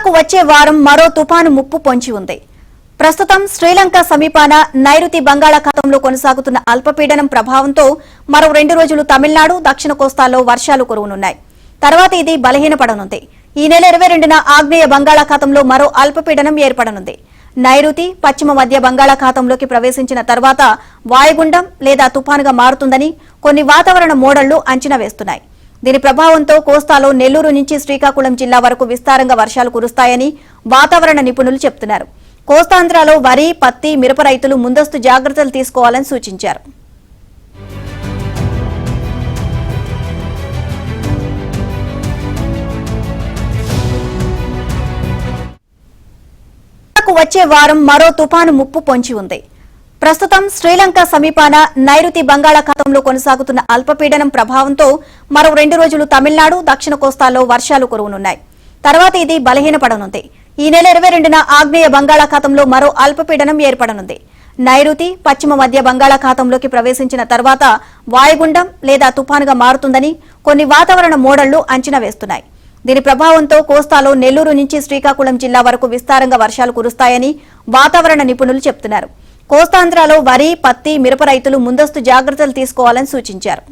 జిల్లాకు వచ్చే వారం మరో తుపాను ముప్పు పొంచి ఉంది. ప్రస్తుతం శ్రీలంక సమీపాన నైరుతి బంగాళాఖాతంలో కొనసాగుతున్న అల్పపీడనం ప్రభావంతో మరో 2 రోజులు తమిళనాడు, దక్షిణ కోస్తాల్లో వర్షాలు కురవనున్నాయి. తర్వాత ఇది బలహీనపడనుంది. ఈ నెల 22న ఆగ్నేయ బంగాళాఖాతంలో మరో అల్పపీడనం ఏర్పడనుంది. నైరుతి, పశ్చిమ మధ్య బంగాళాఖాతంలోకి ప్రవేశించిన తర్వాత వాయుగుండం లేదా తుపానుగా మారుతుందని కొన్ని వాతావరణ మోడళ్లు అంచనా వేస్తున్నాయి. దీని ప్రభావంతో కోస్తాలో నెల్లూరు నుంచి శ్రీకాకుళం జిల్లా వరకు విస్తారంగా వర్షాలు కురుస్తాయని వాతావరణ నిపుణులు చెబుతున్నారు. కోస్తాంధ్రలో వరి, పత్తి, మిరప రైతులు ముందస్తు జాగ్రత్తలు తీసుకోవాలని సూచించారు. వచ్చే వారం మరో తుపాను ముప్పు పొంచి ఉంది. ప్రస్తుతం శ్రీలంక సమీపాన నైరుతి బంగాళాఖాతంలో కొనసాగుతున్న అల్పపీడనం ప్రభావంతో మరో 2 రోజులు తమిళనాడు, దక్షిణ కోస్తాల్లో వర్షాలు కురవనున్నాయి. తర్వాత ఇది బలహీనపడనుంది. ఈ నెల 22న ఆగ్నేయ బంగాళాఖాతంలో మరో అల్పపీడనం ఏర్పడనుంది. నైరుతి, పశ్చిమ మధ్య బంగాళాఖాతంలోకి ప్రవేశించిన తర్వాత వాయుగుండం లేదా తుపానుగా మారుతుందని కొన్ని వాతావరణ మోడళ్లు అంచనా వేస్తున్నాయి. దీని ప్రభావంతో కోస్తాలో నెల్లూరు నుంచి శ్రీకాకుళం జిల్లా వరకు విస్తారంగా వర్షాలు కురుస్తాయని వాతావరణ నిపుణులు చెబుతున్నారు. కోస్తాంధ్రలో వరి, పత్తి, మిరప రైతులు ముందస్తు జాగ్రత్తలు తీసుకోవాలని సూచించారు.